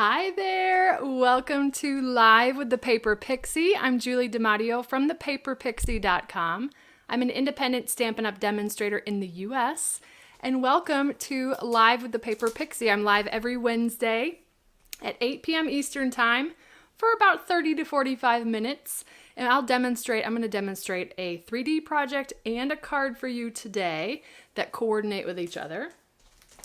Hi there! Welcome to Live with the Paper Pixie. I'm Julie DiMatteo from thepaperpixie.com. I'm an independent Stampin' Up! Demonstrator in the US. And welcome to Live with the Paper Pixie. I'm live every Wednesday at 8 p.m. Eastern Time for about 30 to 45 minutes. And I'm going to demonstrate a 3D project and a card for you today that coordinate with each other.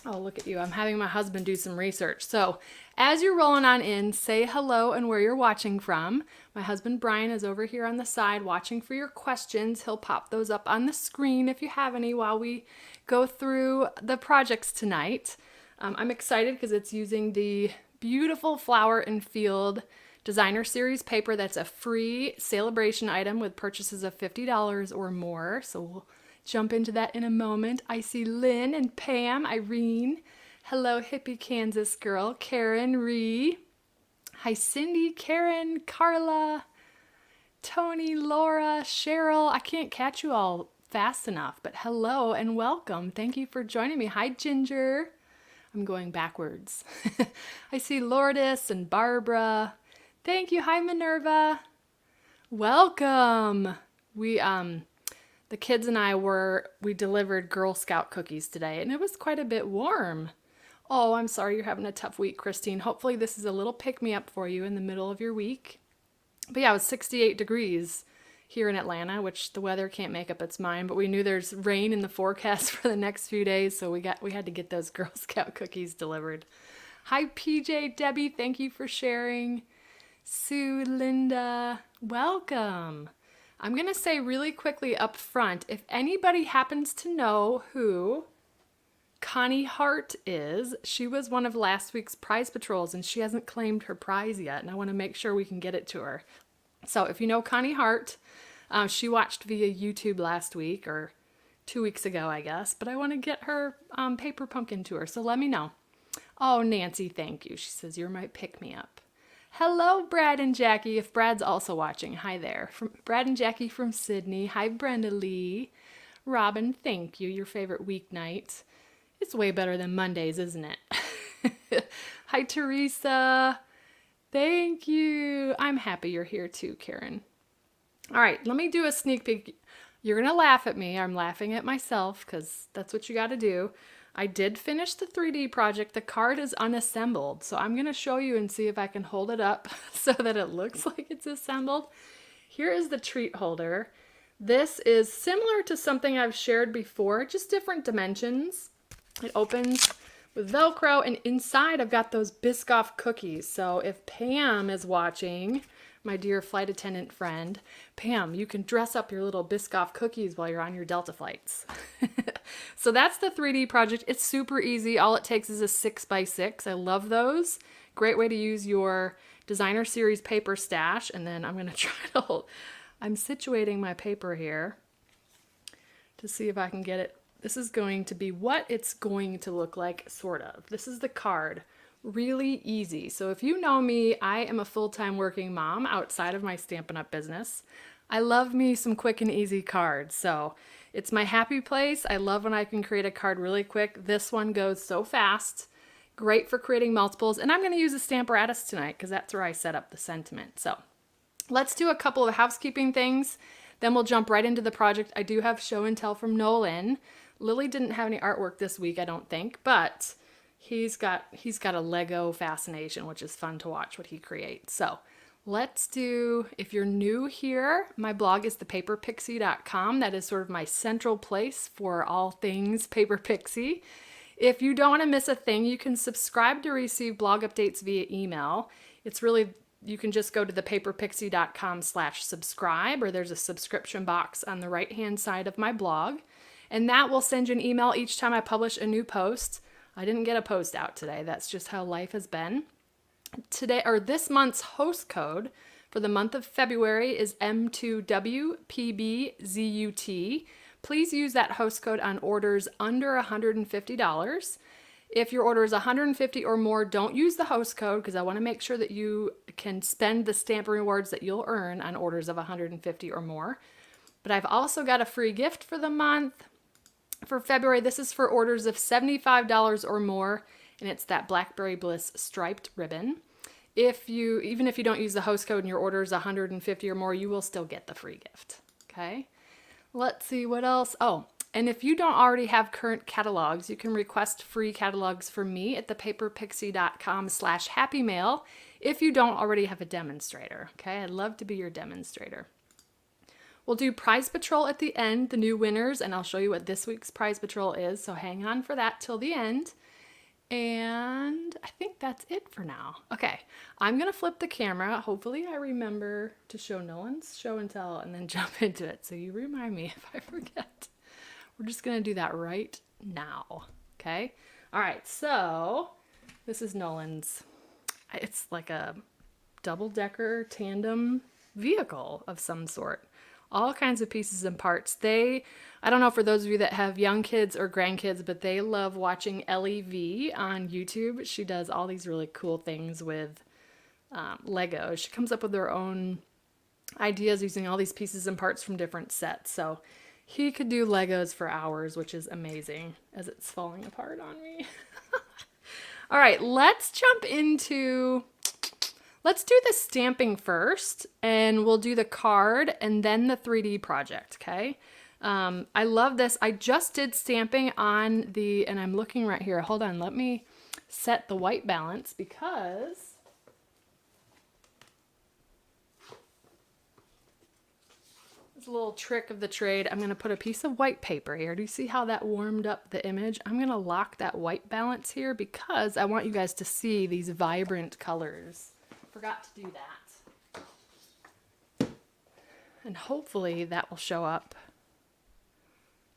Oh, look at you. I'm having my husband do some research. So as you're rolling on in, say hello and where you're watching from. My husband Brian is over here on the side watching for your questions. He'll pop those up on the screen if you have any while we go through the projects tonight. I'm excited because it's using the beautiful Flower and Field Designer Series paper. That's a free celebration item with purchases of $50 or more. So we'll jump into that in a moment. I see Lynn and Pam, Irene. Hello, hippie Kansas girl. Karen, Ree. Hi, Cindy, Karen, Carla, Tony, Laura, Cheryl. I can't catch you all fast enough, but hello and welcome. Thank you for joining me. Hi, Ginger. I'm going backwards. I see Lourdes and Barbara. Thank you. Hi, Minerva. Welcome. The kids and we delivered Girl Scout cookies today, and it was quite a bit warm. Oh, I'm sorry you're having a tough week, Christine. Hopefully this is a little pick-me-up for you in the middle of your week. But yeah, it was 68 degrees here in Atlanta, which the weather can't make up its mind, but we knew there's rain in the forecast for the next few days, so we had to get those Girl Scout cookies delivered. Hi, PJ, Debbie, thank you for sharing. Sue, Linda, welcome. I'm going to say really quickly up front, if anybody happens to know who Connie Hart is, she was one of last week's prize patrols and she hasn't claimed her prize yet, and I want to make sure we can get it to her. So if you know Connie Hart, she watched via YouTube last week or 2 weeks ago, I guess, but I want to get her paper pumpkin to her, so let me know. Oh, Nancy, thank you. She says, you're my pick-me-up. Hello, Brad and Jackie, if Brad's also watching. Hi there. Brad and Jackie from Sydney. Hi, Brenda Lee. Robin, thank you. Your favorite weeknight. It's way better than Mondays, isn't it? Hi, Teresa. Thank you. I'm happy you're here too, Karen. All right, let me do a sneak peek. You're going to laugh at me. I'm laughing at myself because that's what you got to do. I did finish the 3D project. The card is unassembled, so I'm going to show you and see if I can hold it up so that it looks like it's assembled. Here is the treat holder. This is similar to something I've shared before, just different dimensions. It opens with Velcro, and inside I've got those Biscoff cookies. So if Pam is watching, my dear flight attendant friend, Pam, you can dress up your little Biscoff cookies while you're on your Delta flights. So that's the 3D project. It's super easy. All it takes is a 6x6. I love those. Great way to use your designer series paper stash. And then I'm going to try to I'm situating my paper here to see if I can get it. This is going to be what it's going to look like, sort of. This is the card. Really easy. So if you know me, I am a full-time working mom outside of my Stampin' Up! Business. I love me some quick and easy cards. So it's my happy place. I love when I can create a card really quick. This one goes so fast. Great for creating multiples. And I'm going to use a Stamparatus tonight because that's where I set up the sentiment. So let's do a couple of housekeeping things. Then we'll jump right into the project. I do have show and tell from Nolan. Lily didn't have any artwork this week, I don't think, but he's got a Lego fascination, which is fun to watch what he creates. So let's do, if you're new here, my blog is thepaperpixie.com. That is sort of my central place for all things Paper Pixie. If you don't want to miss a thing, you can subscribe to receive blog updates via email. You can just go to thepaperpixie.com/subscribe, or there's a subscription box on the right-hand side of my blog. And that will send you an email each time I publish a new post. I didn't get a post out today. That's just how life has been. This month's host code for the month of February is M2WPBZUT. Please use that host code on orders under $150. If your order is $150 or more, don't use the host code because I want to make sure that you can spend the stamp rewards that you'll earn on orders of $150 or more. But I've also got a free gift for the month. For February, this is for orders of $75 or more, and it's that Blackberry Bliss striped ribbon. Even if you don't use the host code and your order is $150 or more, you will still get the free gift. Okay. Let's see what else. Oh, and if you don't already have current catalogs, you can request free catalogs from me at thepaperpixie.com/happymail if you don't already have a demonstrator. Okay. I'd love to be your demonstrator. We'll do Prize Patrol at the end, the new winners, and I'll show you what this week's Prize Patrol is. So hang on for that till the end. And I think that's it for now. Okay, I'm going to flip the camera. Hopefully I remember to show Nolan's show and tell and then jump into it. So you remind me if I forget. We're just going to do that right now. Okay? All right, so this is Nolan's. It's like a double-decker tandem vehicle of some sort. All kinds of pieces and parts. I don't know for those of you that have young kids or grandkids, but they love watching Ellie V on YouTube. She does all these really cool things with Legos. She comes up with her own ideas using all these pieces and parts from different sets. So he could do Legos for hours, which is amazing as it's falling apart on me. All right, let's do the stamping first, and we'll do the card and then the 3D project, okay? I love this. I just did stamping on and I'm looking right here. Hold on, let me set the white balance because it's a little trick of the trade. I'm going to put a piece of white paper here. Do you see how that warmed up the image? I'm going to lock that white balance here because I want you guys to see these vibrant colors. Forgot to do that. And hopefully that will show up.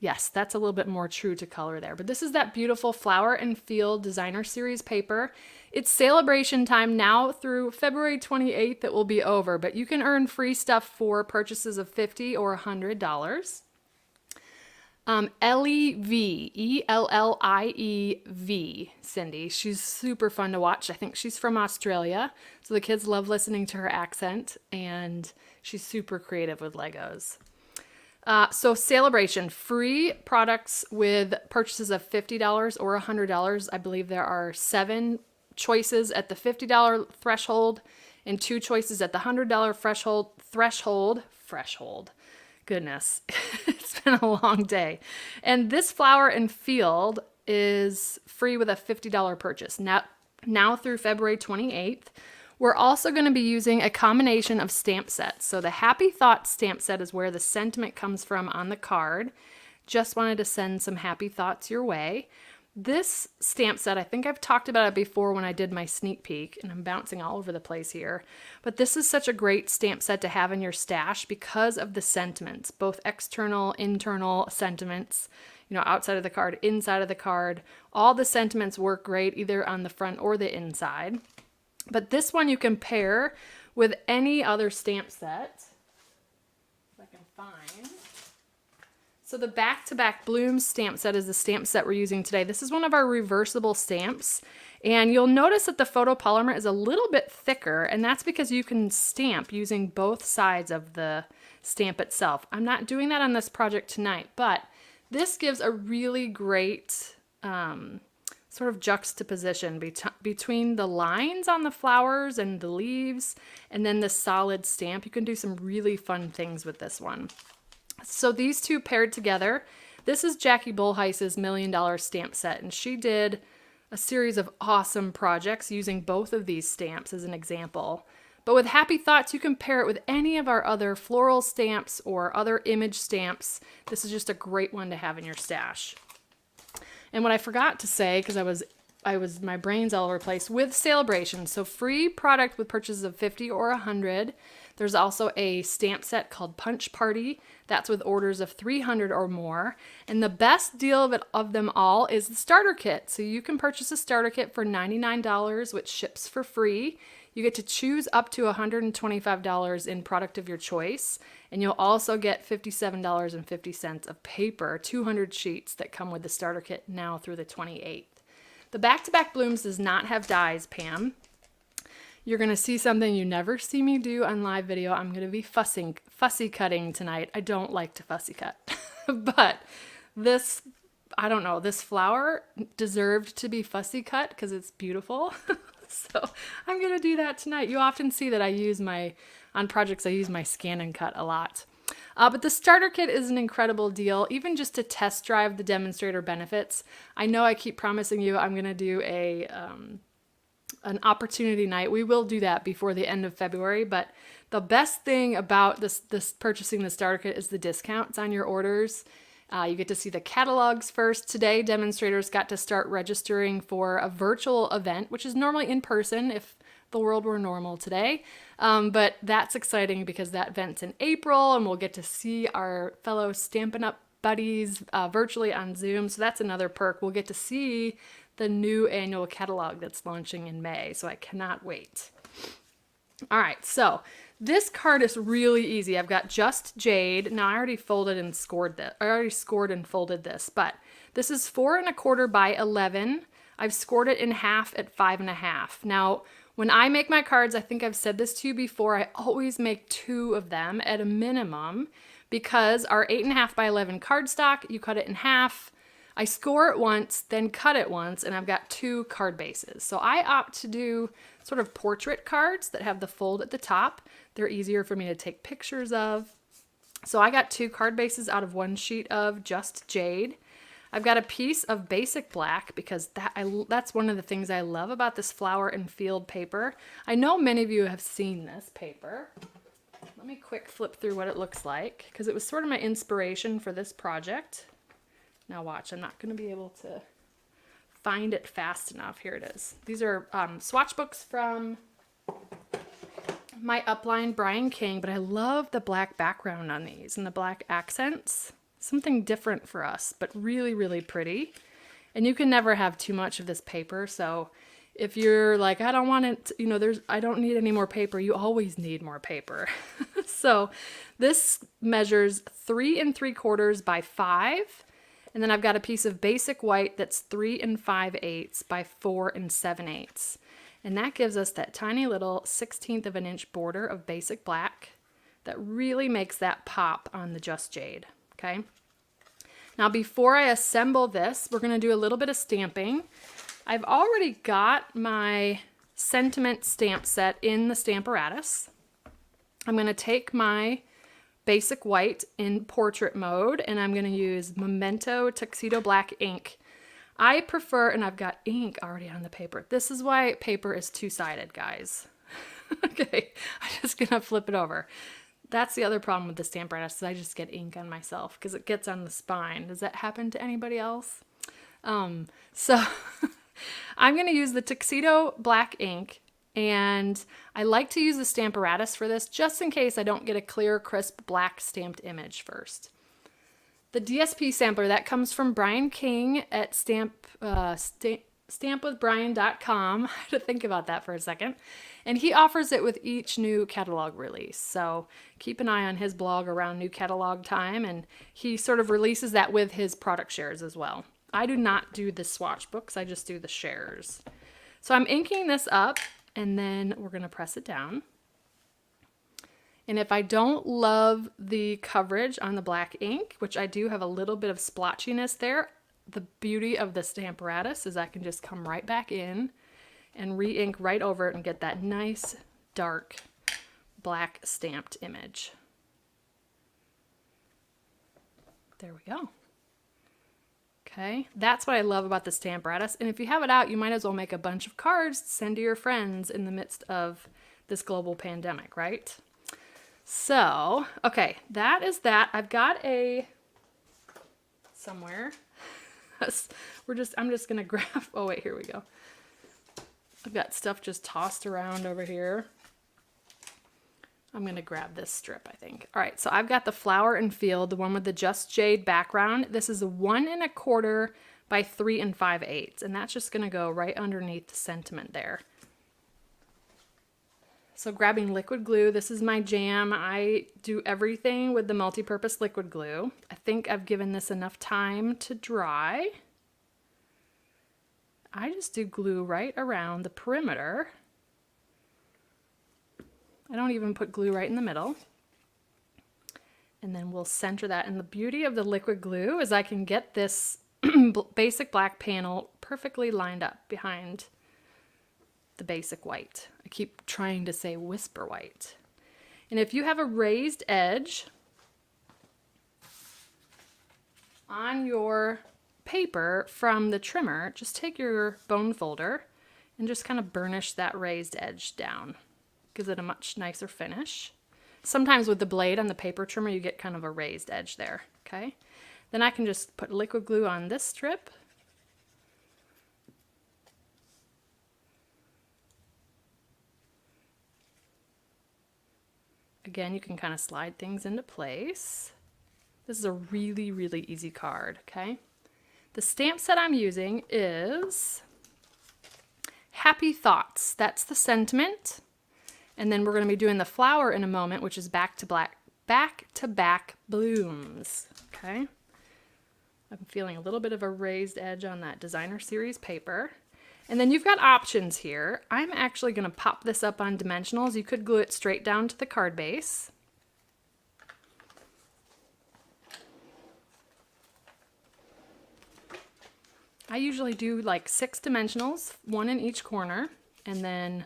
Yes, that's a little bit more true to color there. But this is that beautiful Flower and Field Designer Series paper. It's celebration time now through February 28th. It will be over, but you can earn free stuff for purchases of $50 or $100. Ellie V, E-L-L-I-E-V, Cindy. She's super fun to watch. I think she's from Australia, so the kids love listening to her accent, and she's super creative with Legos. So celebration, free products with purchases of $50 or $100. I believe there are 7 choices at the $50 threshold and 2 choices at the $100 threshold. Goodness, it's been a long day. And this Flower and Field is free with a $50 purchase. Now through February 28th. We're also going to be using a combination of stamp sets. So the Happy Thoughts stamp set is where the sentiment comes from on the card. Just wanted to send some happy thoughts your way. This stamp set, I think I've talked about it before when I did my sneak peek, and I'm bouncing all over the place here. But this is such a great stamp set to have in your stash because of the sentiments, both external, internal sentiments, outside of the card, inside of the card. All the sentiments work great either on the front or the inside. But this one you can pair with any other stamp set, if I can find. So the Back-to-Back Blooms stamp set is the stamp set we're using today. This is one of our reversible stamps. And you'll notice that the photopolymer is a little bit thicker, and that's because you can stamp using both sides of the stamp itself. I'm not doing that on this project tonight, but this gives a really great sort of juxtaposition between the lines on the flowers and the leaves and then the solid stamp. You can do some really fun things with this one. So these two paired together, this is Jackie Bullheis's $1 Million Stamp Set, and she did a series of awesome projects using both of these stamps as an example. But with Happy Thoughts, you can pair it with any of our other floral stamps or other image stamps. This is just a great one to have in your stash. And what I forgot to say, because my brain's all over the place, with Celebration, so free product with purchases of $50 or $100. There's also a stamp set called Punch Party. That's with orders of $300 or more. And the best deal of them all is the starter kit. So you can purchase a starter kit for $99, which ships for free. You get to choose up to $125 in product of your choice. And you'll also get $57.50 of paper, 200 sheets that come with the starter kit now through the 28th. The Back-to-Back Blooms does not have dies, Pam. You're going to see something you never see me do on live video. I'm going to be fussy cutting tonight. I don't like to fussy cut. But this I don't know, this flower deserved to be fussy cut because it's beautiful. So I'm gonna do that tonight. You often see that on projects, I use my scan and cut a lot. But the starter kit is an incredible deal, even just to test drive the demonstrator benefits. I know I keep promising you I'm gonna do an opportunity night. We will do that before the end of February, but the best thing about this purchasing the starter kit is the discounts on your orders. You get to see the catalogs first. Today, demonstrators got to start registering for a virtual event, which is normally in person if the world were normal today. But that's exciting because that event's in April and we'll get to see our fellow Stampin' Up! Buddies virtually on Zoom. So that's another perk. We'll get to see the new annual catalog that's launching in May. So I cannot wait. All right, so this card is really easy. I've got Just Jade. Now I already folded and scored this. I already scored and folded this, but this is 4 1/4 by 11. I've scored it in half at 5 1/2. Now, when I make my cards, I think I've said this to you before, I always make 2 of them at a minimum because our 8 1/2 by 11 cardstock, you cut it in half. I score it once, then cut it once, and I've got 2 card bases. So I opt to do sort of portrait cards that have the fold at the top. They're easier for me to take pictures of. So I got 2 card bases out of 1 sheet of Just Jade. I've got a piece of basic black because that's one of the things I love about this flower and field paper. I know many of you have seen this paper. Let me quick flip through what it looks like because it was sort of my inspiration for this project. Now watch, I'm not going to be able to find it fast enough. Here it is. These are swatch books from my upline, Brian King, but I love the black background on these and the black accents. Something different for us, but really, really pretty. And you can never have too much of this paper, so if you're like, I don't want it, I don't need any more paper, you always need more paper. So this measures 3 3/4 by 5. And then I've got a piece of basic white that's 3 5/8 by 4 7/8. And that gives us that tiny little 1/16 of an inch border of basic black that really makes that pop on the Just Jade, okay? Now before I assemble this, we're gonna do a little bit of stamping. I've already got my sentiment stamp set in the Stamparatus. I'm gonna take my basic white in portrait mode, and I'm going to use Memento Tuxedo Black ink. I prefer, and I've got ink already on the paper. This is why paper is two-sided, guys. Okay, I'm just going to flip it over. That's the other problem with the Stamparatus, is I just get ink on myself because it gets on the spine. Does that happen to anybody else? So I'm going to use the Tuxedo Black ink. And I like to use the Stamparatus for this just in case I don't get a clear, crisp, black stamped image first. The DSP sampler, that comes from Brian King at stampwithbrian.com. I had to think about that for a second. And he offers it with each new catalog release. So keep an eye on his blog around new catalog time. And he sort of releases that with his product shares as well. I do not do the swatch books. I just do the shares. So I'm inking this up. And then we're going to press it down. And if I don't love the coverage on the black ink, which I do have a little bit of splotchiness there, the beauty of the Stamparatus is I can just come right back in and re-ink right over it and get that nice dark black stamped image. There we go. Okay, that's what I love about the Stamparatus. And if you have it out, you might as well make a bunch of cards to send to your friends in the midst of this global pandemic, right? So, okay, that is that. I've got somewhere. I'm just gonna grab, oh wait, here we go. I've got stuff just tossed around over here. I'm going to grab this strip, I think. All right, so I've got the Flower and Field, the one with the Just Jade background. This is a 1 1/4 by 3 5/8, and that's just going to go right underneath the sentiment there. So grabbing liquid glue, this is my jam. I do everything with the multi-purpose liquid glue. I think I've given this enough time to dry. I just do glue right around the perimeter. I don't even put glue right in the middle. And then we'll center that. And the beauty of the liquid glue is I can get this basic black panel perfectly lined up behind the basic white. I keep trying to say whisper white. And if you have a raised edge on your paper from the trimmer, just take your bone folder and just kind of burnish that raised edge down. Gives it a much nicer finish. Sometimes with the blade on the paper trimmer, you get kind of a raised edge there, okay? Then I can just put liquid glue on this strip. Again, you can kind of slide things into place. This is a really, really easy card, okay? The stamp set I'm using is Happy Thoughts. That's the sentiment. And then we're going to be doing the flower in a moment, which is back to back blooms, okay? I'm feeling a little bit of a raised edge on that designer series paper. And then you've got options here. I'm actually going to pop this up on dimensionals. You could glue it straight down to the card base. I usually do like 6 dimensionals, 1 in each corner, and then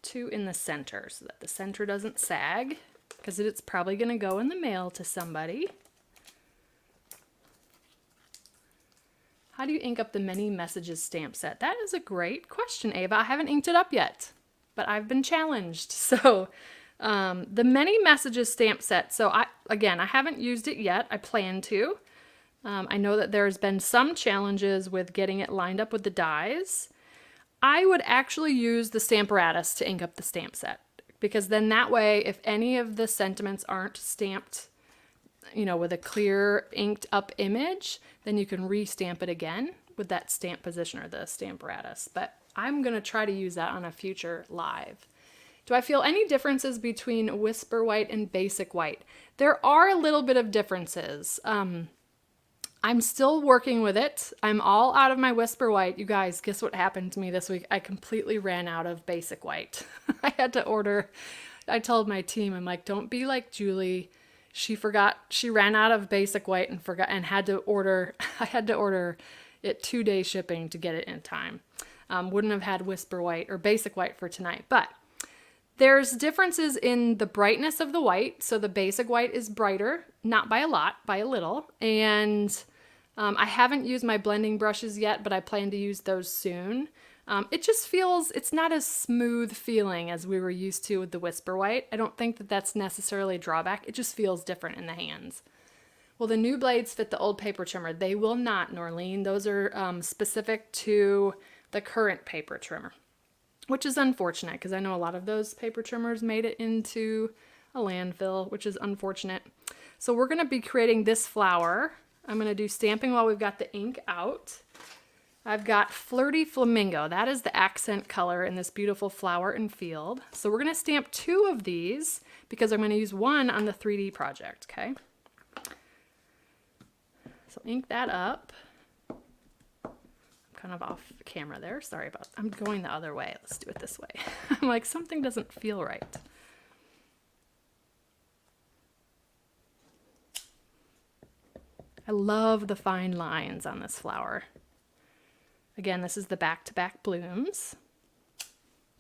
2 in the center so that the center doesn't sag, because it's probably going to go in the mail to somebody. How do you ink up the Many Messages stamp set? That is a great question, Ava. I haven't inked it up yet, but I've been challenged. So the Many Messages stamp set. So I haven't used it yet. I plan to. I know that there's been some challenges with getting it lined up with the dies. I would actually use the Stamparatus to ink up the stamp set, because then that way, if any of the sentiments aren't stamped, you know, with a clear inked up image, then you can re-stamp it again with that stamp positioner, the Stamparatus. But I'm going to try to use that on a future live. Do I feel any differences between Whisper White and Basic White? There are a little bit of differences. I'm still working with it. I'm all out of my Whisper White. You guys, guess what happened to me this week? I completely ran out of Basic White. I had to order. I told my team, I'm like, don't be like Julie. She ran out of Basic White and had to order, I had to order it 2-day shipping to get it in time. Wouldn't have had Whisper White or Basic White for tonight, but there's differences in the brightness of the white. So the Basic White is brighter, not by a lot, by a little. And I haven't used my blending brushes yet, but I plan to use those soon. It just feels, it's not as smooth feeling as we were used to with the Whisper White. I don't think that that's necessarily a drawback. It just feels different in the hands. Well, the new blades fit the old paper trimmer. They will not, Norlene. Those are specific to the current paper trimmer, which is unfortunate because I know a lot of those paper trimmers made it into a landfill, which is unfortunate. So we're going to be creating this flower. I'm going to do stamping while we've got the ink out. I've got Flirty Flamingo. That is the accent color in this beautiful flower and field. So we're going to stamp 2 of these because I'm going to use 1 on the 3D project, okay? So ink that up. I'm kind of off camera there. Sorry about that. I'm going the other way. Let's do it this way. I'm like, something doesn't feel right. I love the fine lines on this flower. Again, this is the back-to-back blooms.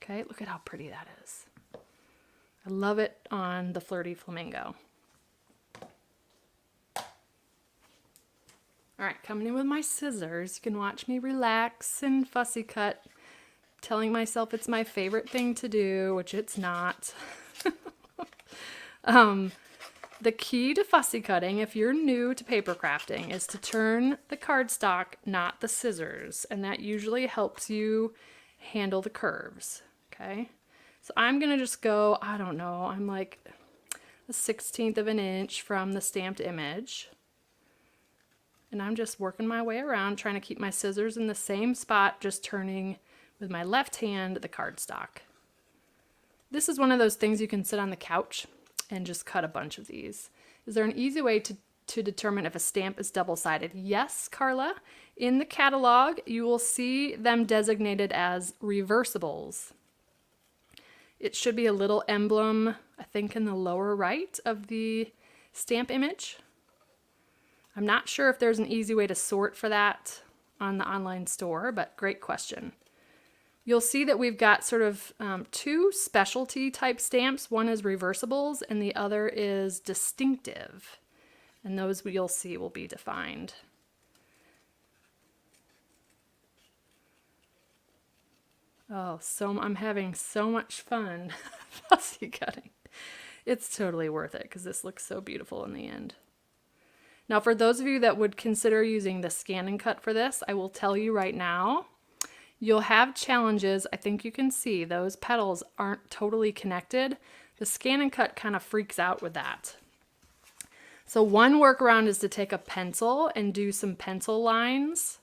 Okay, look at how pretty that is. I love it on the Flirty Flamingo. All right, coming in with my scissors. You can watch me relax and fussy cut, telling myself it's my favorite thing to do, which it's not. The key to fussy cutting, if you're new to paper crafting, is to turn the cardstock, not the scissors. And that usually helps you handle the curves, okay? So I'm going to just go, I don't know, I'm like a 1/16 of an inch from the stamped image. And I'm just working my way around, trying to keep my scissors in the same spot, just turning with my left hand the cardstock. This is one of those things you can sit on the couch and just cut a bunch of these. Is there an easy way to determine if a stamp is double-sided? Yes, Carla. In the catalog, you will see them designated as reversibles. It should be a little emblem, I think in the lower right of the stamp image. I'm not sure if there's an easy way to sort for that on the online store, but great question. You'll see that we've got sort of two specialty type stamps. One is reversibles and the other is distinctive. And those you'll see will be defined. Oh, I'm having so much fun fussy cutting. It's totally worth it because this looks so beautiful in the end. Now, for those of you that would consider using the scan and cut for this, I will tell you right now, you'll have challenges. I think you can see those petals aren't totally connected. The scan and cut kind of freaks out with that. So one workaround is to take a pencil and do some pencil lines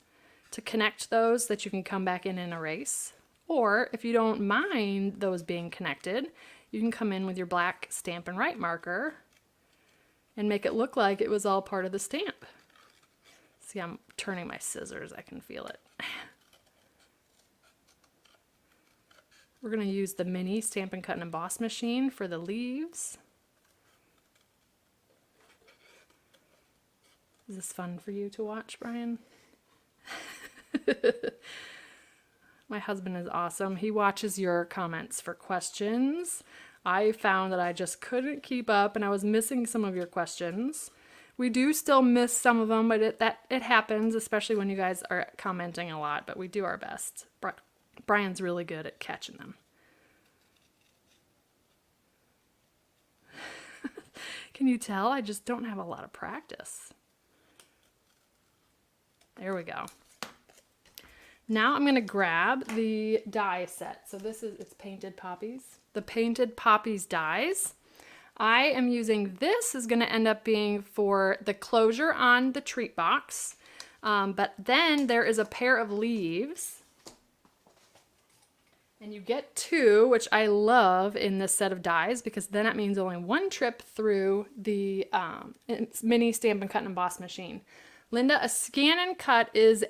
to connect those that you can come back in and erase. Or if you don't mind those being connected, you can come in with your black Stampin' Write marker and make it look like it was all part of the stamp. See, I'm turning my scissors. I can feel it. We're going to use the mini Stampin' Cut and Emboss machine for the leaves. Is this fun for you to watch, Brian? My husband is awesome. He watches your comments for questions. I found that I just couldn't keep up and I was missing some of your questions. We do still miss some of them, but it happens, especially when you guys are commenting a lot, but we do our best. Brian's really good at catching them. Can you tell? I just don't have a lot of practice. There we go. Now I'm going to grab the die set. So it's Painted Poppies. The Painted Poppies dies. I am using this is going to end up being for the closure on the treat box. But then there is a pair of leaves. And you get two, which I love in this set of dies because then that means only one trip through the mini Stampin' Cut and Emboss machine. Linda, a scan and cut is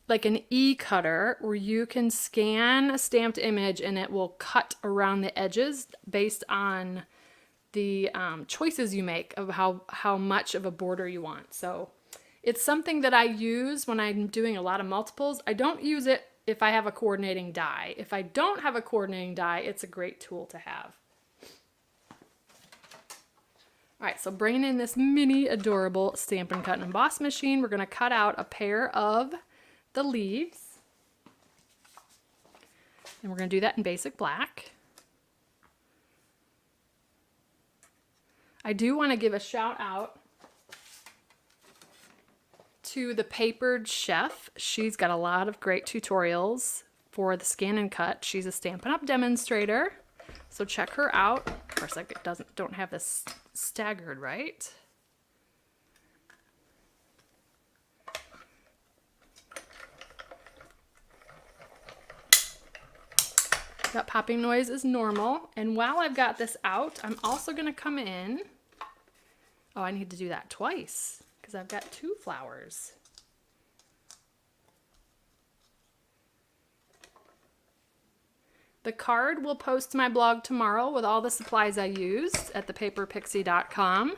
like an e-cutter where you can scan a stamped image and it will cut around the edges based on the choices you make of how much of a border you want. So it's something that I use when I'm doing a lot of multiples. I don't use it if I have a coordinating die. If I don't have a coordinating die, it's a great tool to have. All right, so bringing in this mini adorable Stampin' Cut and Emboss machine, we're going to cut out a pair of the leaves. And we're going to do that in basic black. I do want to give a shout out to the Papered Chef. She's got a lot of great tutorials for the scan and cut. She's a Stampin' Up! Demonstrator, so check her out. Of course, I don't have this staggered right. That popping noise is normal. And while I've got this out, I'm also going to come in. Oh, I need to do that twice because I've got two flowers. The card will post to my blog tomorrow with all the supplies I used at thepaperpixie.com.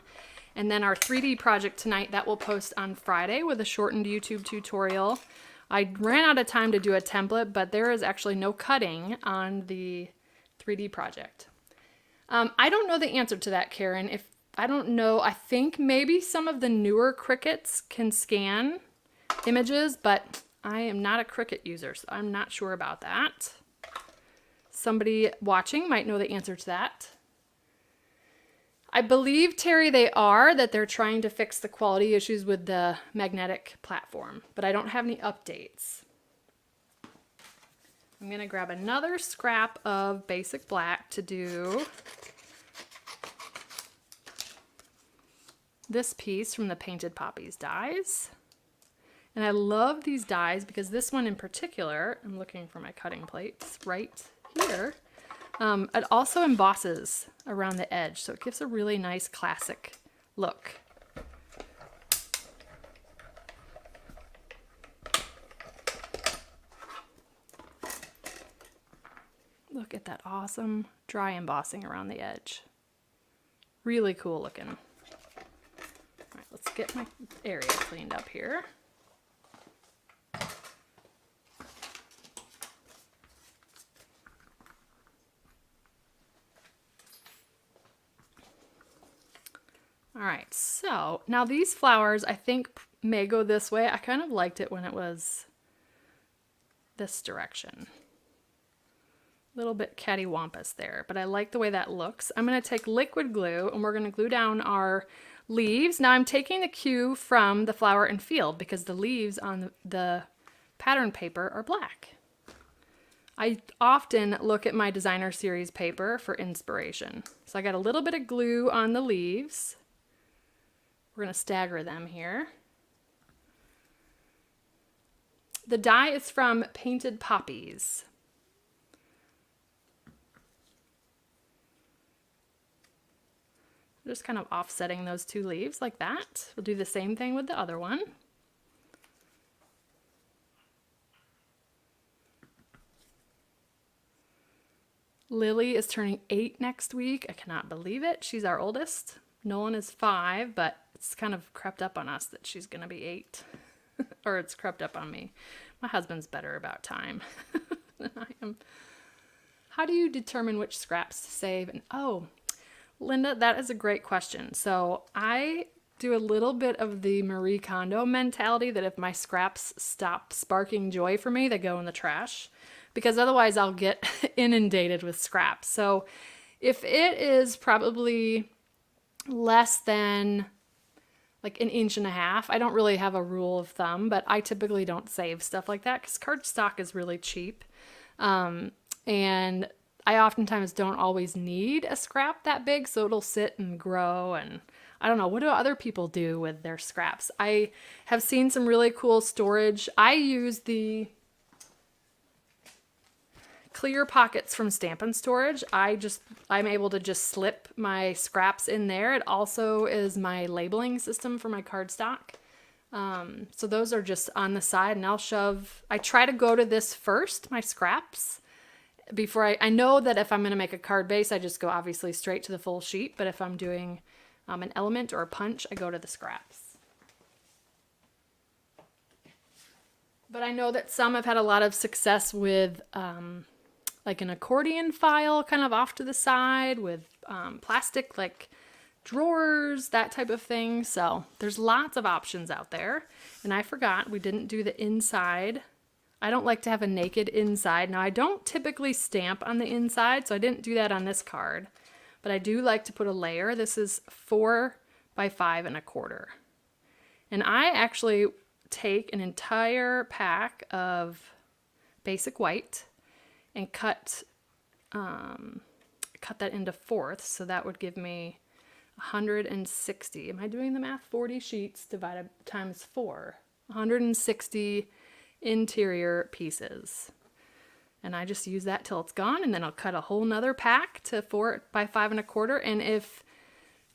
And then our 3D project tonight, that will post on Friday with a shortened YouTube tutorial. I ran out of time to do a template, but there is actually no cutting on the 3D project. I don't know the answer to that, Karen. I don't know. I think maybe some of the newer Cricuts can scan images, but I am not a Cricut user, so I'm not sure about that. Somebody watching might know the answer to that. I believe, Terry, that they're trying to fix the quality issues with the magnetic platform, but I don't have any updates. I'm going to grab another scrap of basic black to do this piece from the Painted Poppies dies. And I love these dies because this one in particular, I'm looking for my cutting plates right here. It also embosses around the edge, so it gives a really nice classic look. Look at that awesome dry embossing around the edge. Really cool looking. All right, let's get my area cleaned up here. All right, so now these flowers I think may go this way. I kind of liked it when it was this direction. A little bit cattywampus there, but I like the way that looks. I'm going to take liquid glue and we're going to glue down our leaves. Now I'm taking the cue from the Flower and Field because the leaves on the pattern paper are black. I often look at my designer series paper for inspiration. So I got a little bit of glue on the leaves. We're going to stagger them here. The dye is from Painted Poppies. Just kind of offsetting those two leaves like that. We'll do the same thing with the other one. Lily is turning 8 next week. I cannot believe it. She's our oldest. Nolan is 5, but it's kind of crept up on us that she's going to be 8. Or it's crept up on me. My husband's better about time than I am. How do you determine which scraps to save? And oh, Linda, that is a great question. So I do a little bit of the Marie Kondo mentality that if my scraps stop sparking joy for me, they go in the trash. Because otherwise I'll get inundated with scraps. So if it is probably less than like 1.5 inches, I don't really have a rule of thumb, but I typically don't save stuff like that because cardstock is really cheap. And I oftentimes don't always need a scrap that big, so it'll sit and grow. And I don't know, what do other people do with their scraps? I have seen some really cool storage. I use the clear pockets from Stampin' Storage. I'm able to just slip my scraps in there. It also is my labeling system for my cardstock. So those are just on the side, and I try to go to this first, my scraps, before I know that if I'm going to make a card base, I just go obviously straight to the full sheet. But if I'm doing an element or a punch, I go to the scraps. But I know that some have had a lot of success with like an accordion file kind of off to the side with plastic like drawers, that type of thing. So there's lots of options out there. And I forgot we didn't do the inside. I don't like to have a naked inside. Now I don't typically stamp on the inside, so I didn't do that on this card. But I do like to put a layer. This is 4 by 5.25. And I actually take an entire pack of basic white and cut that into fourths, so that would give me 160. Am I doing the math? 40 sheets divided times 4. 160 interior pieces. And I just use that till it's gone, and then I'll cut a whole nother pack to 4 by 5.25. And if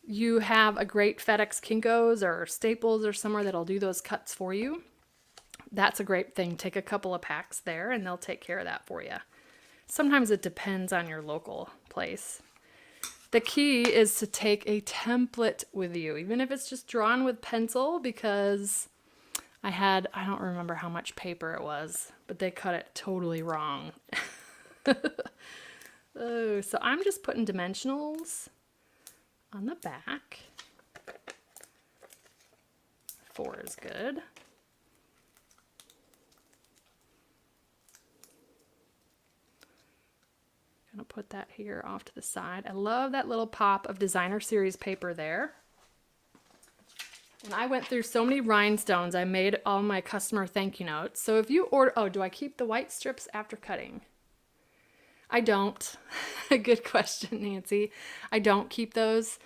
you have a great FedEx Kinko's or Staples or somewhere that'll do those cuts for you, that's a great thing. Take a couple of packs there and they'll take care of that for you. Sometimes it depends on your local place. The key is to take a template with you, even if it's just drawn with pencil, because I don't remember how much paper it was, but they cut it totally wrong. Oh, so I'm just putting dimensionals on the back. 4 is good. Gonna put that here off to the side. I love that little pop of designer series paper there. And I went through so many rhinestones. I made all my customer thank you notes. So if you order, do I keep the white strips after cutting? I don't. Good question, Nancy. I don't keep those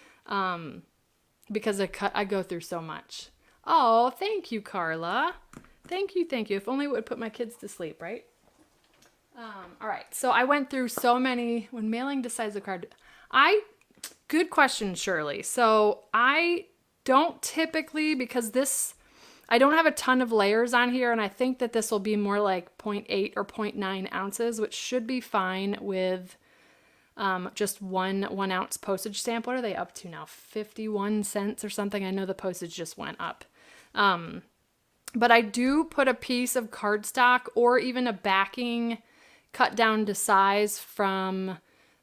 because I go through so much. Oh, thank you, Carla. Thank you, thank you. If only it would put my kids to sleep, right? All right, so I went through so many, when mailing decides the card, good question, Shirley. So I don't typically, because I don't have a ton of layers on here, and I think that this will be more like 0.8 or 0.9 ounces, which should be fine with just one ounce postage stamp. What are they up to now? 51 cents or something. I know the postage just went up. But I do put a piece of cardstock or even a backing cut down to size from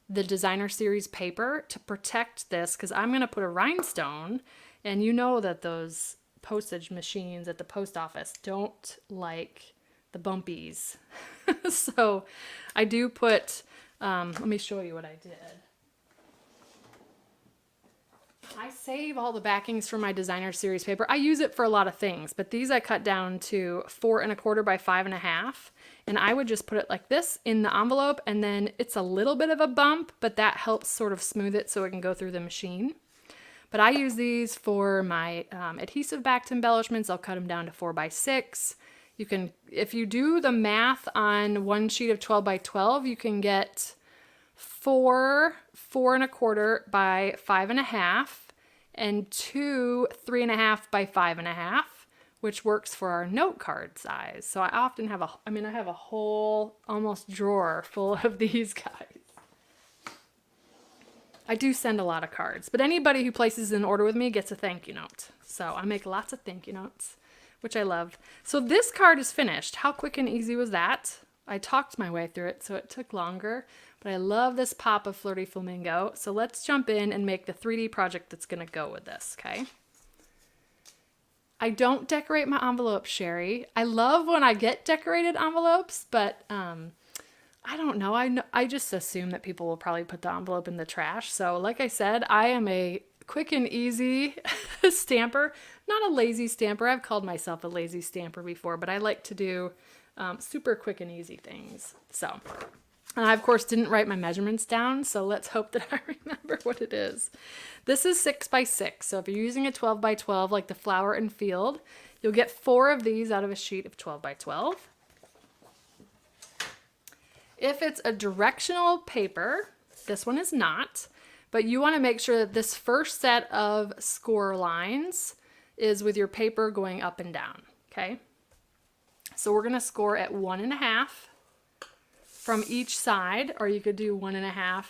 the designer series paper to protect this, because I'm going to put a rhinestone, and you know that those postage machines at the post office don't like the bumpies. So I do put, let me show you what I did. I save all the backings from my designer series paper. I use it for a lot of things, but these I cut down to 4 1/4 by 5 1/2. And I would just put it like this in the envelope, and then it's a little bit of a bump, but that helps sort of smooth it so it can go through the machine. But I use these for my adhesive backed embellishments. I'll cut them down to 4 by 6. You can, if you do the math on one sheet of 12 by 12, you can get 4 1/4 by 5 1/2, and 2 3 1/2 by 5 1/2, which works for our note card size. So I often have I have a whole almost drawer full of these guys. I do send a lot of cards, but anybody who places an order with me gets a thank you note. So I make lots of thank you notes, which I love. So this card is finished. How quick and easy was that? I talked my way through it, so it took longer, but I love this pop of Flirty Flamingo. So let's jump in and make the 3D project that's gonna go with this, okay? I don't decorate my envelopes, Sherry. I love when I get decorated envelopes, but I don't know. I just assume that people will probably put the envelope in the trash. So like I said, I am a quick and easy stamper, not a lazy stamper. I've called myself a lazy stamper before, but I like to do super quick and easy things. So, and I of course didn't write my measurements down, so let's hope that I remember what it is. This is 6 by 6, so if you're using a 12 by 12 like the flower and field, you'll get 4 of these out of a sheet of 12 by 12. If it's a directional paper, this one is not, but you want to make sure that this first set of score lines is with your paper going up and down, okay? So we're going to score at 1 1/2 from each side, or you could do 1 1/2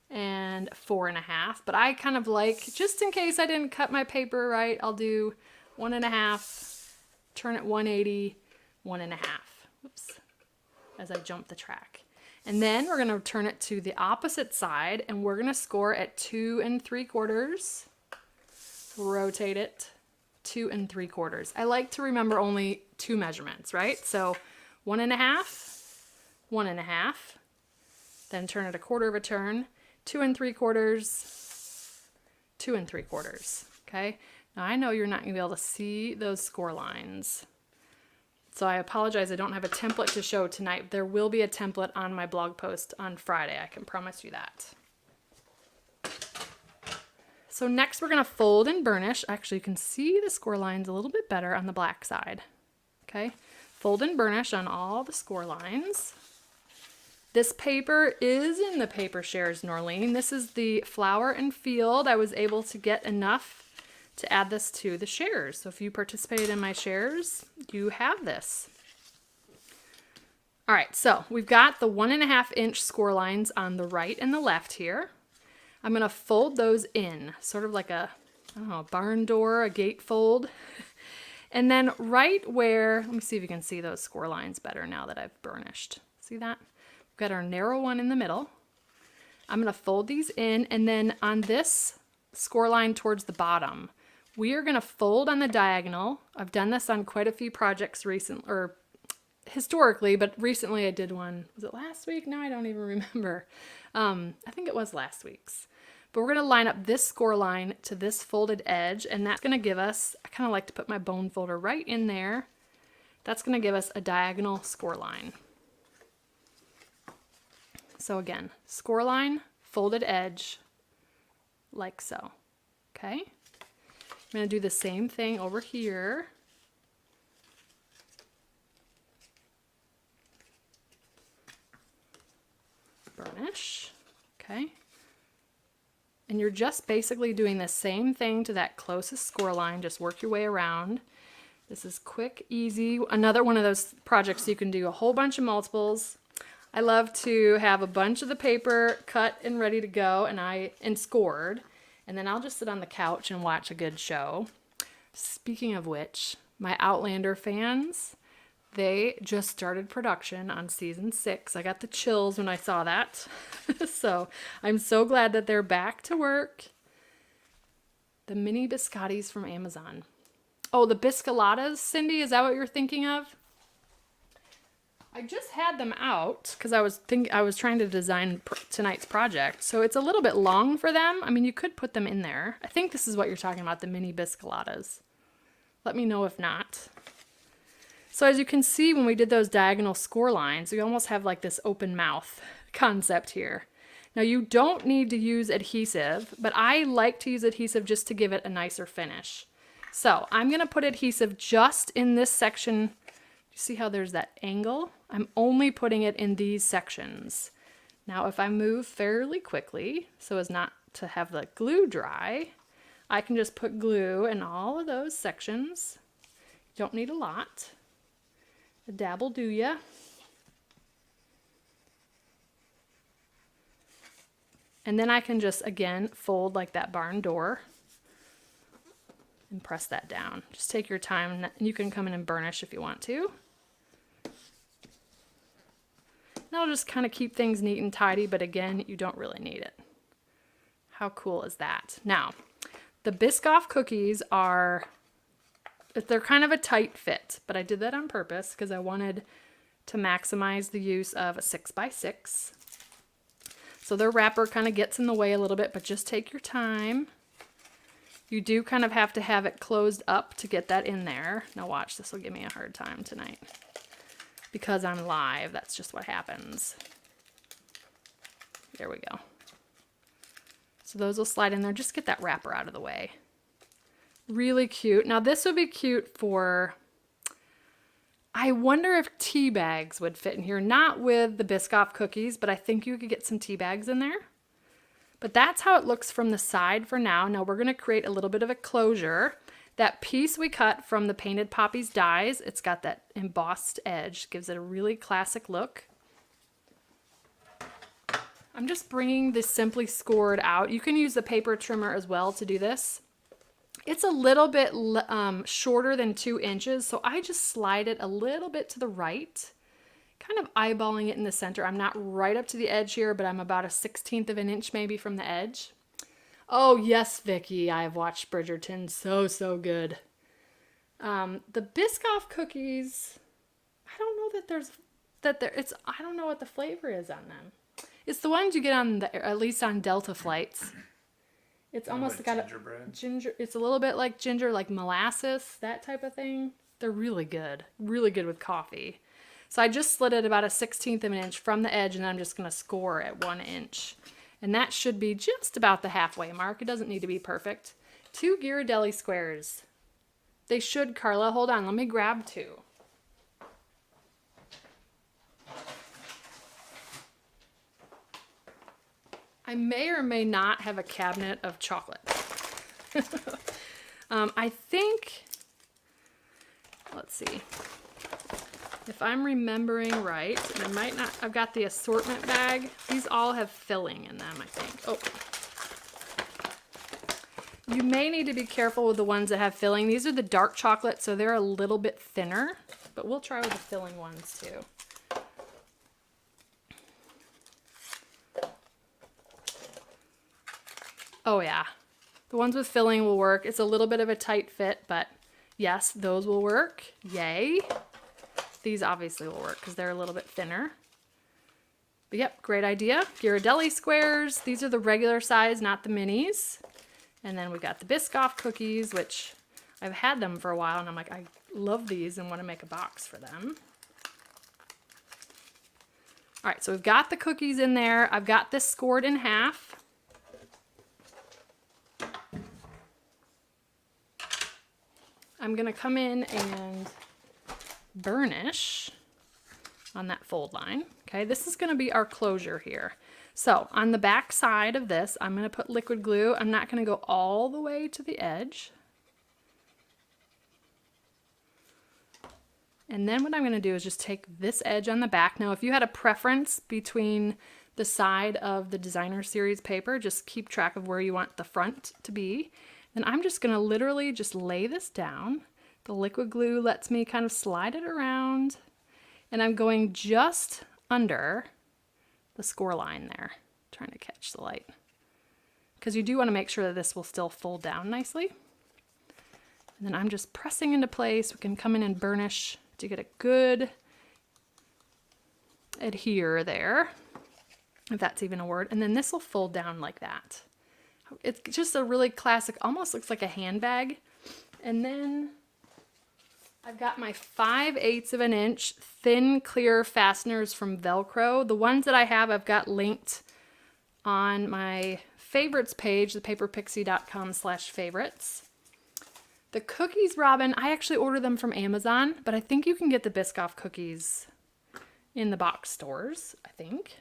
and 4 1/2, but I kind of like, just in case I didn't cut my paper right, I'll do 1 1/2, turn it 180, 1 1/2. Oops, as I jump the track. And then we're going to turn it to the opposite side, and we're going to score at 2 3/4. Rotate it, 2 3/4. I like to remember only 2 measurements, right? So 1 1/2, 1 1/2, then turn it 1/4 of a turn, 2 3/4, 2 3/4. Okay. Now I know you're not going to be able to see those score lines, so I apologize. I don't have a template to show tonight. There will be a template on my blog post on Friday. I can promise you that. So next we're going to fold and burnish. Actually, you can see the score lines a little bit better on the black side. Okay. Fold and burnish on all the score lines. This paper is in the paper shares, Norlene. This is the flower and field. I was able to get enough to add this to the shares. So if you participated in my shares, you have this. All right, so we've got the 1 1/2 inch score lines on the right and the left here. I'm gonna fold those in, sort of like a, I don't know, a barn door, a gate fold. And then right where, let me see if you can see those score lines better now that I've burnished. See that? We've got our narrow one in the middle. I'm gonna fold these in, and then on this score line towards the bottom, we are gonna fold on the diagonal. I've done this on quite a few projects recently, or historically, but recently I did one, was it last week? No, I don't even remember. I think it was last week's. But we're gonna line up this score line to this folded edge, and that's gonna give us, I kind of like to put my bone folder right in there. That's gonna give us a diagonal score line. So again, score line, folded edge, like so, okay? I'm gonna do the same thing over here. Burnish, okay? And you're just basically doing the same thing to that closest score line, just work your way around. This is quick, easy. Another one of those projects you can do a whole bunch of multiples. I love to have a bunch of the paper cut and ready to go and scored. And then I'll just sit on the couch and watch a good show. Speaking of which, my Outlander fans, they just started production on season 6. I got the chills when I saw that. So I'm so glad that they're back to work. The mini biscottis from Amazon. Oh, the biscolatas, Cindy, is that what you're thinking of? I just had them out because I was trying to design tonight's project. So it's a little bit long for them. I mean, you could put them in there. I think this is what you're talking about, the mini biscolatas. Let me know if not. So as you can see, when we did those diagonal score lines, we almost have like this open mouth concept here. Now you don't need to use adhesive, but I like to use adhesive just to give it a nicer finish. So I'm gonna put adhesive just in this section. You see how there's that angle? I'm only putting it in these sections. Now if I move fairly quickly, so as not to have the glue dry, I can just put glue in all of those sections. You don't need a lot. A dab will do ya. And then I can just, again, fold like that barn door and press that down. Just take your time, and you can come in and burnish if you want to. That'll just kind of keep things neat and tidy, but again, you don't really need it. How cool is that? Now, the Biscoff cookies they're kind of a tight fit, but I did that on purpose because I wanted to maximize the use of a 6x6. So their wrapper kind of gets in the way a little bit, but just take your time. You do kind of have to have it closed up to get that in there. Now watch, this will give me a hard time tonight. Because I'm live, that's just what happens. There we go. So those will slide in there. Just get that wrapper out of the way. Really cute. Now this would be cute for, I wonder if tea bags would fit in here. Not with the Biscoff cookies, but I think you could get some tea bags in there. But that's how it looks from the side for now. Now we're going to create a little bit of a closure. That piece we cut from the Painted Poppies dies, it's got that embossed edge. Gives it a really classic look. I'm just bringing this Simply Scored out. You can use the paper trimmer as well to do this. It's a little bit shorter than 2 inches, so I just slide it a little bit to the right, kind of eyeballing it in the center. I'm not right up to the edge here, but I'm about a 1/16 of an inch maybe from the edge. Oh yes, Vicky, I have watched Bridgerton. So good. The Biscoff cookies, I don't know I don't know what the flavor is on them. It's the ones you get on at least on Delta flights. It's almost got a ginger. It's a little bit like ginger, like molasses, that type of thing. They're really good with coffee. So I just slid it about a 1/16 of an inch from the edge, and I'm just going to score at 1 inch. And that should be just about the halfway mark. It doesn't need to be perfect. 2 Ghirardelli squares. They should, Carla. Hold on, let me grab 2. I may or may not have a cabinet of chocolate. I think, let's see, if I'm remembering right, and I might not, I've got the assortment bag. These all have filling in them, I think. Oh, you may need to be careful with the ones that have filling. These are the dark chocolate, so they're a little bit thinner, but we'll try with the filling ones too. Oh yeah, the ones with filling will work. It's a little bit of a tight fit, but yes, those will work. Yay. These obviously will work because they're a little bit thinner. But yep, great idea. Ghirardelli squares. These are the regular size, not the minis. And then we got the Biscoff cookies, which I've had them for a while, and I'm like, I love these and want to make a box for them. All right, so we've got the cookies in there. I've got this scored in half. I'm going to come in and burnish on that fold line. Okay, this is going to be our closure here. So on the back side of this, I'm going to put liquid glue. I'm not going to go all the way to the edge. And then what I'm going to do is just take this edge on the back. Now, if you had a preference between the side of the designer series paper, just keep track of where you want the front to be. Then I'm just going to literally just lay this down. The liquid glue lets me kind of slide it around, and I'm going just under the score line there, trying to catch the light. Because you do want to make sure that this will still fold down nicely. And then I'm just pressing into place. We can come in and burnish to get a good adhere there, if that's even a word. And then this will fold down like that. It's just a really classic, almost looks like a handbag. And then I've got my 5/8 of an inch thin clear fasteners from Velcro. The ones that I have, I've got linked on my favorites page, thepaperpixie.com/favorites. The cookies, Robin, I actually order them from Amazon, but I think you can get the Biscoff cookies in the box stores, I think.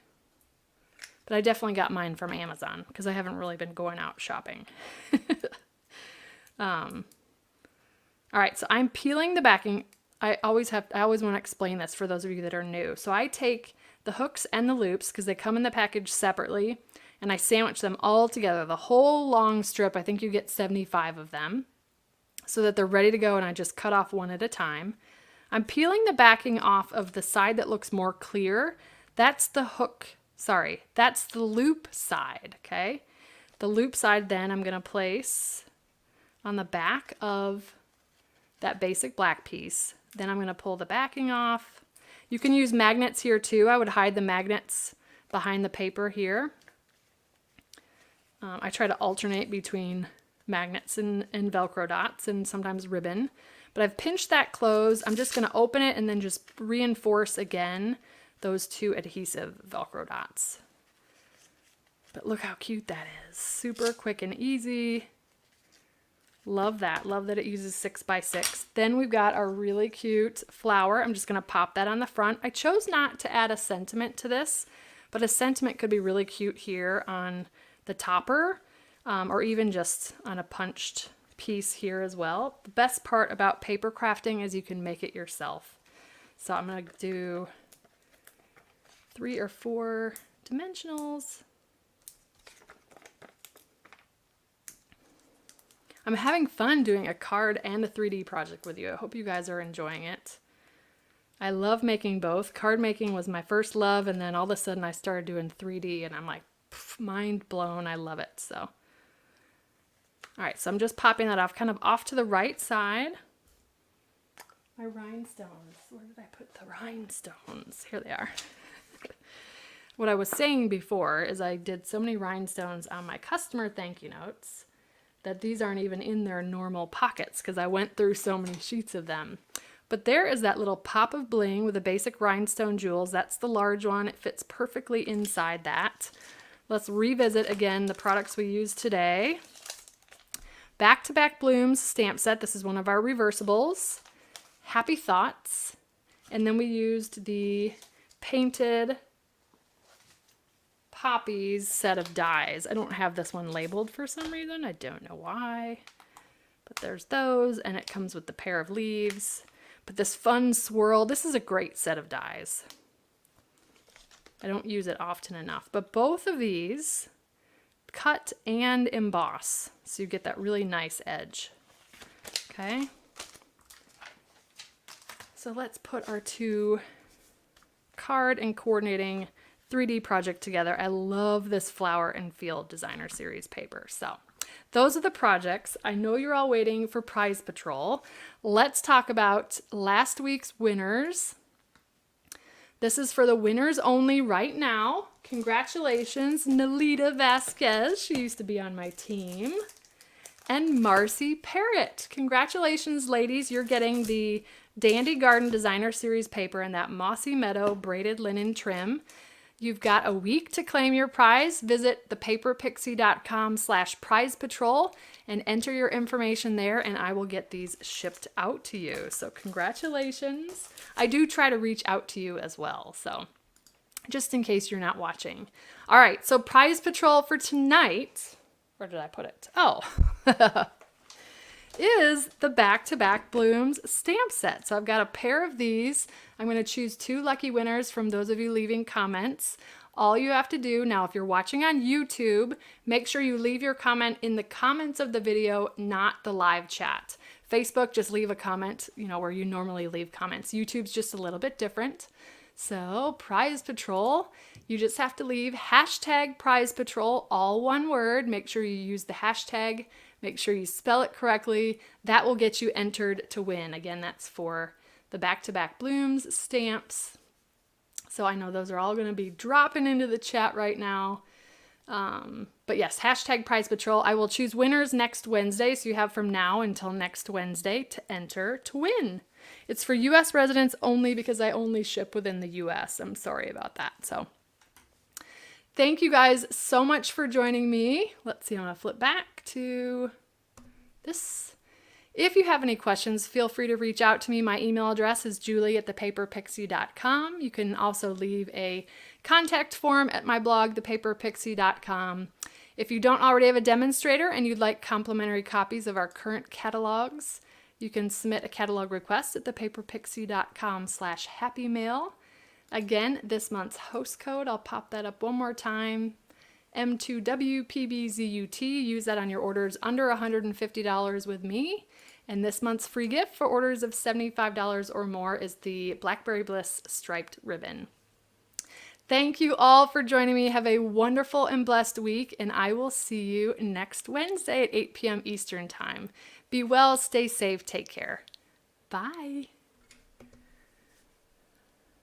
But I definitely got mine from Amazon because I haven't really been going out shopping. All right, so I'm peeling the backing. I always want to explain this for those of you that are new. So I take the hooks and the loops, because they come in the package separately, and I sandwich them all together. The whole long strip, I think you get 75 of them, so that they're ready to go, and I just cut off one at a time. I'm peeling the backing off of the side that looks more clear. That's the that's the loop side, okay? The loop side then I'm going to place on the back of that basic black piece. Then I'm going to pull the backing off. You can use magnets here too. I would hide the magnets behind the paper here. I try to alternate between magnets and Velcro dots and sometimes ribbon. But I've pinched that closed. I'm just going to open it and then just reinforce again those two adhesive Velcro dots. But look how cute that is. Super quick and easy. Love that. Love that it uses 6x6. Then we've got our really cute flower. I'm just going to pop that on the front. I chose not to add a sentiment to this, but a sentiment could be really cute here on the topper, or even just on a punched piece here as well. The best part about paper crafting is you can make it yourself. So I'm going to do 3 or 4 dimensionals. I'm having fun doing a card and a 3D project with you. I hope you guys are enjoying it. I love making both. Card making was my first love, and then all of a sudden I started doing 3D, and I'm like, mind blown. I love it. So, all right, so I'm just popping that off, kind of off to the right side. My rhinestones. Where did I put the rhinestones? Here they are. What I was saying before is I did so many rhinestones on my customer thank you notes that these aren't even in their normal pockets because I went through so many sheets of them. But there is that little pop of bling with the basic rhinestone jewels. That's the large one. It fits perfectly inside that. Let's revisit again the products we used today. Back to Back Blooms stamp set. This is one of our reversibles. Happy Thoughts. And then we used the painted Poppies set of dies. I don't have this one labeled for some reason. I don't know why. But there's those, and it comes with the pair of leaves. But this fun swirl, this is a great set of dies. I don't use it often enough. But both of these cut and emboss, so you get that really nice edge. Okay. So let's put our two card and coordinating 3D project together. I love this Flower and Field Designer Series paper. So those are the projects. I know you're all waiting for Prize Patrol. Let's talk about last week's winners. This is for the winners only right now. Congratulations, Nalita Vasquez. She used to be on my team. And Marcy Parrott. Congratulations, ladies. You're getting the Dandy Garden Designer Series paper in that Mossy Meadow braided linen trim. You've got a week to claim your prize. Visit thepaperpixie.com/prize patrol and enter your information there, and I will get these shipped out to you. So congratulations. I do try to reach out to you as well, so just in case you're not watching. All right, so Prize Patrol for tonight. Where did I put it? Oh. is the Back to Back Blooms stamp set. So I've got a pair of these. I'm going to choose 2 lucky winners from those of you leaving comments. All you have to do now, if you're watching on YouTube, make sure you leave your comment in the comments of the video, not the live chat. Facebook, just leave a comment, where you normally leave comments. YouTube's just a little bit different. So Prize Patrol, you just have to leave hashtag Prize Patrol, all one word. Make sure you use the hashtag. Make sure you spell it correctly. That will get you entered to win. Again, that's for the Back to Back Blooms stamps. So I know those are all going to be dropping into the chat right now. But yes, hashtag Prize Patrol. I will choose winners next Wednesday. So you have from now until next Wednesday to enter to win. It's for U.S. residents only because I only ship within the U.S. I'm sorry about that. So thank you guys so much for joining me. Let's see, I'm going to flip back to this. If you have any questions, feel free to reach out to me. My email address is julie@thepaperpixie.com. You can also leave a contact form at my blog, thepaperpixie.com. If you don't already have a demonstrator and you'd like complimentary copies of our current catalogs, you can submit a catalog request at thepaperpixie.com/happymail. Again, this month's host code, I'll pop that up one more time, M2WPBZUT. Use that on your orders under $150 with me. And this month's free gift for orders of $75 or more is the Blackberry Bliss striped ribbon. Thank you all for joining me. Have a wonderful and blessed week, and I will see you next Wednesday at 8 p.m. Eastern Time. Be well, stay safe, take care. Bye.